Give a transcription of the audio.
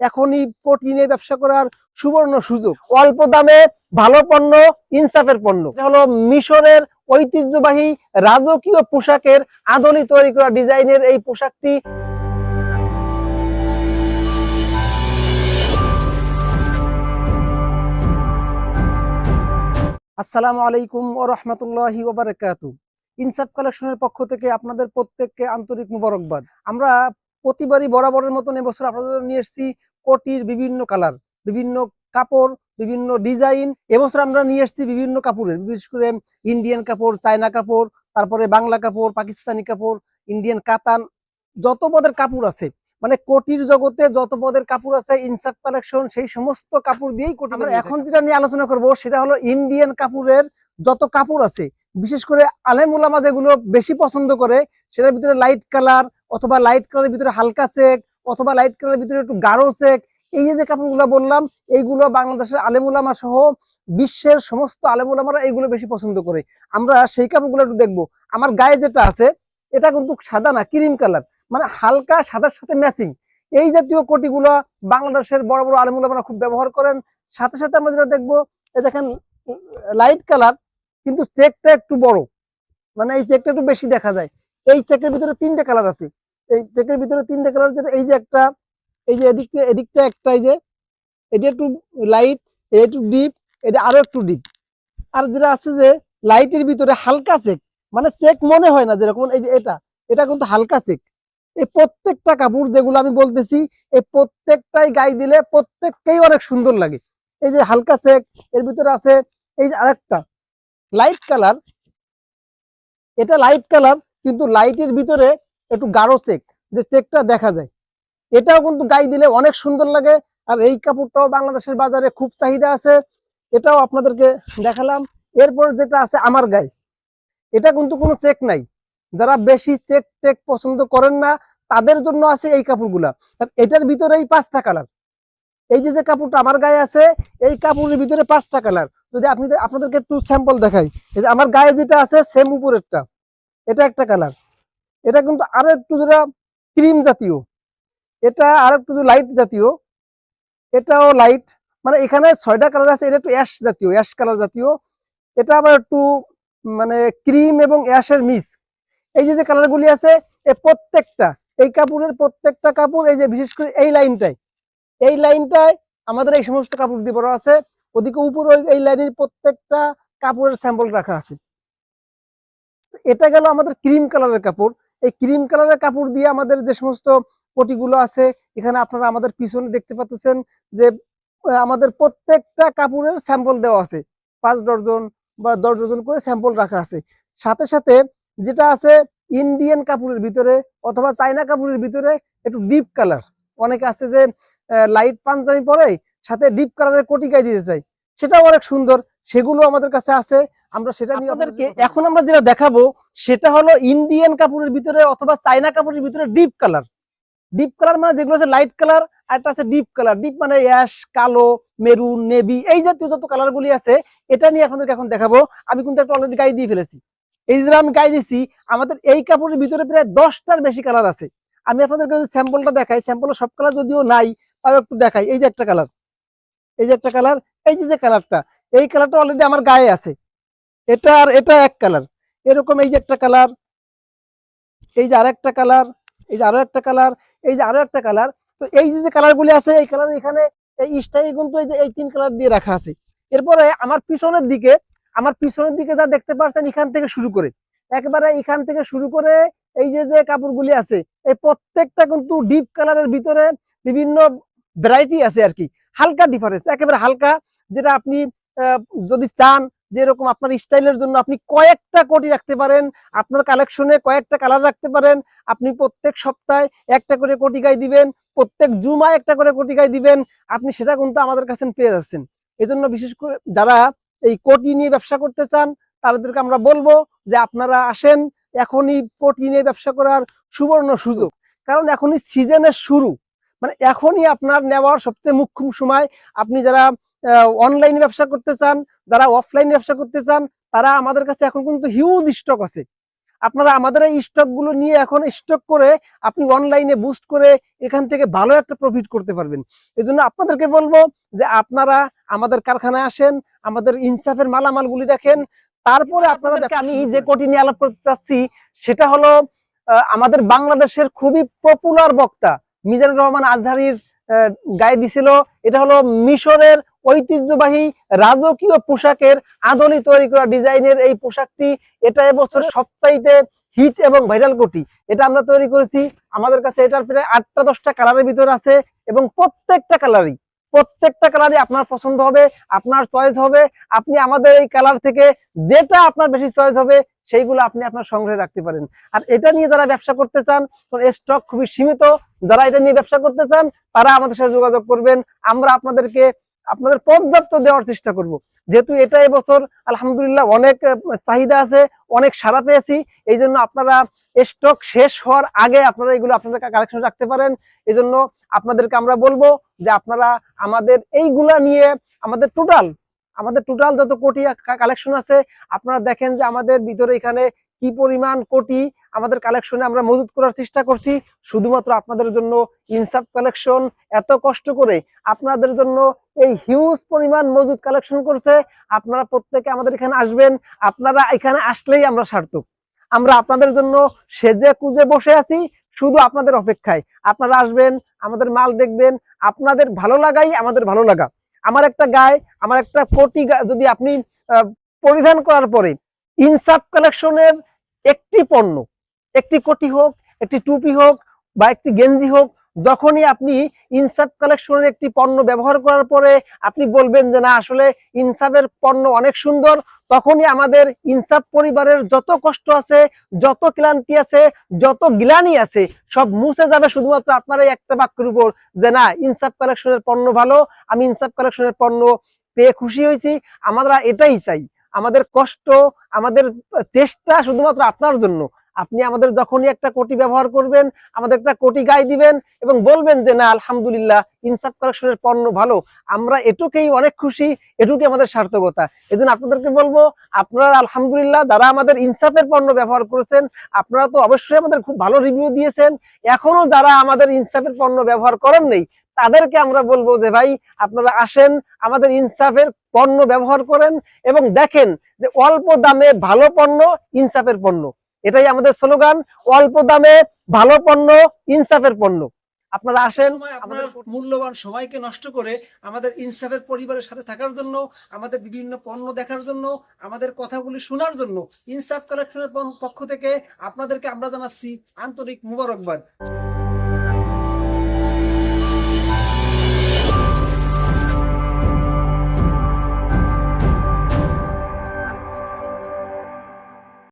এখনই কোটি নিয়ে ব্যবসা করার সুবর্ণ সুযোগ। অল্প দামে ভালো পণ্য, ইনসাফের পণ্য। এটা হলো মিশরের ঐতিহ্যবাহী রাজকীয় পোশাকের আদলে তৈরি করা ডিজাইনের এই পোশাকটি। আসসালামু আলাইকুম ওয়া রাহমাতুল্লাহি ওয়া বারাকাতুহু। ইনসাফ কালেকশনের পক্ষ থেকে আপনাদের প্রত্যেককে আন্তরিক মোবারকবাদ। আমরা প্রতিবারই বরাবরের মতন এবছর আপনাদের নিয়ে এসেছি কোটির বিভিন্ন কালার, বিভিন্ন কাপড়, বিভিন্ন ডিজাইন। এবছর আমরা নিয়ে এসেছি বিভিন্ন কাপড়ের, বিশেষ করে ইন্ডিয়ান কাপড়, চায়না কাপড়, তারপরে বাংলা কাপড়, পাকিস্তানি কাপড়, ইন্ডিয়ান কাতান, যত পদের কাপড় আছে, মানে কোটির জগতে যত পদের কাপড় আছে ইনসাফ কালেকশন সেই সমস্ত কাপড় দিয়েই কোটি। আমরা এখন যেটা নিয়ে আলোচনা করব সেটা হলো ইন্ডিয়ান কাপড়ের যত কাপড় আছে, বিশেষ করে আলেম উলামা যেগুলো বেশি পছন্দ করে, সেটার ভিতরে লাইট কালার অথবা লাইট কালারের ভিতরে হালকা চেক অথবা লাইট কালারের ভিতরে একটু গাঢ় চেক, এই যে কাপড়গুলো বললাম এইগুলো বাংলাদেশের আলেম উলামা সহ বিশ্বের সমস্ত আলেম উলামারা এইগুলো বেশি পছন্দ করে। আমরা সেই কাপড়গুলো একটু দেখবো। আমার গায়ে যেটা আছে এটা কিন্তু সাদা না, ক্রিম কালার, মানে হালকা সাদার সাথে ম্যাচিং। এই জাতীয় কোটিগুলো বাংলাদেশের বড় বড় আলেম উলামারা খুব ব্যবহার করেন। সাথে সাথে আমরা যেটা দেখবো, এই দেখেন লাইট কালার কিন্তু চেকটা একটু বড়, মানে এই চেকটা একটু বেশি দেখা যায়। এই চেকের ভিতরে তিনটে কালার আছে, এই চেকের ভিতরে তিনটে কালার, যেটা এই যে একটা, এই যে এদিকটা একটা, এই যে এটা একটু লাইট, এটা একটু ডিপ, এটা আরো একটু ডিপ। আর যেটা আছে যে লাইটের ভিতরে হালকা চেক, মানে চেক মনে হয় না যেরকম, এই যে এটা কিন্তু হালকা চেক। এই প্রত্যেকটা কাপড় যেগুলো আমি বলতেছি, এই প্রত্যেকটাই গায়ে দিলে প্রত্যেককেই অনেক সুন্দর লাগে। এই যে হালকা চেক, এর ভিতরে আছে এই যে আরেকটা লাইট কালার, এটা লাইট কালার কিন্তু লাইটের ভিতরে একটু গাঢ় চেক, যে চেকটা দেখা যায়, এটাও কিন্তু গায়ে দিলে অনেক সুন্দর লাগে। আর এই কাপড়টাও বাংলাদেশের বাজারে খুব চাহিদা আছে, এটাও আপনাদেরকে দেখালাম। এরপর যেটা আছে আমার গায়ে, এটা কিন্তু কোনো চেক নাই, যারা বেশি চেক টেক পছন্দ করেন না তাদের জন্য আছে এই কাপড়গুলা। এটার ভিতরেই 5টা কালার। এই যে কাপড়টা আমার গায়ে আছে, এই কাপড়ের ভিতরে 5টা কালার। যদি আপনাদেরকে একটু স্যাম্পল দেখাই, এই যে আমার গায়ে যেটা আছে সেম উপরেরটা, এটা একটা কালার, এটা কিন্তু আরো একটু যেটা ক্রিম জাতীয়, এটা আর একটু লাইট জাতীয়, এটাও লাইট, মানে এখানে 6টা কালার আছে। এটা একটু অ্যাশ জাতীয়, অ্যাশ কালার জাতীয়, এটা আবার একটু মানে ক্রিম এবং অ্যাশের মিক্স। এই যে কালারগুলি আছে, এই প্রত্যেকটা এই কাপড়ের প্রত্যেকটা কাপড়, এই যে বিশেষ করে এই লাইনটায় আমাদের এই সমস্ত কাপড় দিয়ে বড় আছে। ওদিকে উপরে এই লাইনের প্রত্যেকটা কাপড়ের স্যাম্পল রাখা আছে। এটা গেল আমাদের ক্রিম কালারের কাপড়। এই ক্রিম কালারের কাপড় দিয়ে আমাদের যে সমস্ত কোটিগুলো আছে, এখানে আপনারা আমাদের পিছনে দেখতে পাচ্ছেন যে আমাদের প্রত্যেকটা কাপড়ের স্যাম্পল দেওয়া আছে, 5 ডজন বা 10 ডজন করে স্যাম্পল রাখা আছে। সাথে সাথে যেটা আছে ইন্ডিয়ান কাপড়ের ভিতরে অথবা চায়না কাপড়ের ভিতরে একটু ডিপ কালার, অনেকে আছে যে লাইট পাঞ্জাবি পরে সাথে ডিপ কালারের কোটি গায়ে দিতে চাই, সেটাও অনেক সুন্দর, সেগুলো আমাদের কাছে আছে। আমরা সেটা নিয়ে আপনাদেরকে এখন আমরা যেটা দেখাবো সেটা হলো ইন্ডিয়ান কাপড়ের ভিতরে অথবা চায়না কাপড়ের ভিতরে ডিপ কালার। ডিপ কালার মানে যেগুলো আছে লাইট কালার, আর একটা আছে ডিপ কালার। ডিপ মানে অ্যাশ, কালো, মেরুন, নেভি, এই জাতীয় যত কালার গুলি আছে এটা নিয়ে আপনাদেরকে এখন দেখাবো। আমি কিন্তু একটা অলরেডি গায়ে দিয়ে ফেলেছি। এই যে আমি গায়ে দিচ্ছি, আমাদের এই কাপড়ের ভিতরে প্রায় 10টার বেশি কালার আছে। আমি আপনাদেরকে যদি স্যাম্পলটা দেখাই, স্যাম্পলে সব কালার যদিও নাই তাও একটু দেখাই। এই যে একটা কালার, এই যে একটা কালার, এই যে কালারটা, এই কালারটা অলরেডি আমার গায়ে আছে। এটা আর এটা এক কালার, এরকম এই যে একটা কালার, এই যে আরেকটা কালার, এই যে আরো একটা কালার, এই যে আরো একটা কালার। তো এই যে কালারগুলি আছে, এই কালার এখানে এই স্টাইল কিন্তু এই যে এই 3 কালার দিয়ে রাখা আছে। এরপরে আমার পিছনের দিকে যা দেখতে পাচ্ছেন, এখান থেকে শুরু করে একেবারে এখান থেকে শুরু করে এই যে কাপড়গুলি আছে, এই প্রত্যেকটা কিন্তু ডিপ কালারের ভিতরে বিভিন্ন ভ্যারাইটি আছে আর কি, হালকা ডিফারেন্স, একেবারে হালকা, যেটা আপনি যদি চান যে এরকম আপনার স্টাইলের জন্য আপনি কয়েকটা কোটি রাখতে পারেন, আপনার কালেকশনে কয়েকটা কালার রাখতে পারেন। আপনি প্রত্যেক সপ্তাহে একটা করে কোটি গায়ে দিবেন, প্রত্যেক জুমায় একটা করে কোটি গায়ে দিবেন, আপনি সেটা কিন্তু আমাদের কাছে পেয়ে যাচ্ছেন। এই জন্য বিশেষ করে যারা এই কোটি নিয়ে ব্যবসা করতে চান তাদেরকে আমরা বলবো যে আপনারা আসেন, এখনই কোটি নিয়ে ব্যবসা করার সুবর্ণ সুযোগ। কারণ এখনই সিজনের শুরু, মানে এখনই আপনার নেওয়ার সবচেয়ে মুখ্য সময়। আপনি যারা অনলাইনে ব্যবসা করতে চান, যারা অফলাইনে ব্যবসা করতে চান, তারা আমাদের কাছে এখন কিন্তু হিউজ স্টক আছে। আপনারা আমাদের এই স্টক গুলো নিয়ে এখন স্টক করে আপনি অনলাইনে বুস্ট করে এখান থেকে ভালো একটা প্রফিট করতে পারবেন। এজন্য আপনাদেরকে বলবো যে আপনারা আমাদের কারখানায় আসেন, আমাদের ইনসাফের মালামালগুলি দেখেন, তারপরে আপনারা আমি যে কোটি নিয়ে আলাপ করতে চাচ্ছি সেটা হলো আমাদের বাংলাদেশের খুবই পপুলার বক্তা মিজানুর রহমান আজহারির গায়ে দিছিল। এটা হলো মিশরের ঐতিহ্যবাহী রাজকীয় পোশাকের আদলে তৈরি করা ডিজাইনের এই পোশাকটি। এটা এবছরের সবচাইতে হিট এবং ভাইরাল কোটি। এটা আমরা তৈরি করেছি। আমাদের কাছে এটার প্রায় 8টা 10টা কালারের ভিতর আছে এবং প্রত্যেকটা কালারই আপনার পছন্দ হবে, আপনার চয়েস হবে। আপনি আমাদের এই কালার থেকে যেটা আপনার বেশি চয়েস হবে সেইগুলো আপনি আপনার সংগ্রহে রাখতে পারেন। আর এটা নিয়ে যারা ব্যবসা করতে চান, স্টক খুবই সীমিত, যারা এটা নিয়ে ব্যবসা করতে চান তারা আমাদের সাথে যোগাযোগ করবেন। আমরা আপনাদের পর্যাপ্ত দেওয়ার চেষ্টা করব। যেহেতু এটা এবছর আলহামদুলিল্লাহ অনেক চাহিদা আছে, অনেক সাড়া পেয়েছি, এই জন্য আপনারা স্টক শেষ হওয়ার আগে আপনারা এগুলো আপনাদের কালেকশন রাখতে পারেন। এই জন্য আপনাদেরকে আমরা বলবো যে আপনারা আমাদের এইগুলা নিয়ে আমাদের টোটাল যত কোটি কালেকশন আছে আপনারা দেখেন যে আমাদের ভিতরে এখানে কি পরিমাণ কোটি আমাদের কালেকশনে আমরা মজুত করার চেষ্টা করছি শুধুমাত্র আপনাদের জন্য। ইনসাফ কালেকশন এত কষ্ট করে আপনাদের জন্য এই হিউজ পরিমাণ মজুত কালেকশন করছে। আপনারা প্রত্যেকে আমাদের এখানে আসবেন, আপনারা এখানে আসলেই আমরা সার্থক। আমরা আপনাদের জন্য সেজে কুজে বসে আছি শুধু আপনাদের অপেক্ষায়। আপনারা আসবেন, আমাদের মাল দেখবেন, আপনাদের ভালো লাগাই আমাদের ভালো লাগা। আমার একটা কোটি যদি আপনি পরিধান করার পরে ইনসাফ কালেকশনের একটি পণ্য, একটি কোটি হোক, একটি টুপি হোক বা একটি গেঞ্জি হোক, যখনই আপনি ইনসাফ কালেকশনের একটি পণ্য ব্যবহার করার পরে আপনি বলবেন যে না আসলে ইনসাফের পণ্য অনেক সুন্দর, তখনই আমাদের ইনসাফ পরিবারের যত কষ্ট আছে, যত ক্লান্তি আছে, যত গ্লানি আছে সব মুছে যাবে শুধুমাত্র আপনার এই একটা বাক্যের উপর যে না ইনসাফ কালেকশনের পণ্য ভালো, আমি ইনসাফ কালেকশনের পণ্য পেয়ে খুশি হয়েছি। আমরা এটাই চাই। আমাদের কষ্ট, আমাদের চেষ্টা শুধুমাত্র আপনার জন্য। আপনি আমাদের যখনই একটা কোটি ব্যবহার করবেন, আমাদের একটা কোটি গায়ে দিবেন এবং বলবেন যে না আলহামদুলিল্লাহ ইনসাফ কালেকশনের পণ্য ভালো, আমরা এটুকুই অনেক খুশি, এটুকুই আমাদের সার্থকতা। এজন্য আপনাদেরকে বলবো আপনারা আলহামদুলিল্লাহ যারা আমাদের ইনসাফের পণ্য ব্যবহার করেছেন আপনারা তো অবশ্যই আমাদের খুব ভালো রিভিউ দিয়েছেন। এখনো যারা আমাদের ইনসাফের পণ্য ব্যবহার করেন নাই তাদেরকে আমরা বলবো যে ভাই আপনারা আসেন, আমাদের ইনসাফের পণ্য ব্যবহার করেন এবং দেখেন যে অল্প দামে ভালো পণ্য ইনসাফের পণ্য। এটাই আমাদের স্লোগান, অল্প দামে ভালো পণ্য ইনসাফের পণ্য। আপনারা আসেন, আমাদের মূল্যবান সময়কে নষ্ট করে আমাদের ইনসাফের পরিবারের সাথে থাকার জন্য, আমাদের বিভিন্ন পণ্য দেখার জন্য, আমাদের কথাগুলি শোনার জন্য ইনসাফ কালেকশনের পক্ষ থেকে আপনাদেরকে আমরা জানাচ্ছি আন্তরিক মুবারকবাদ।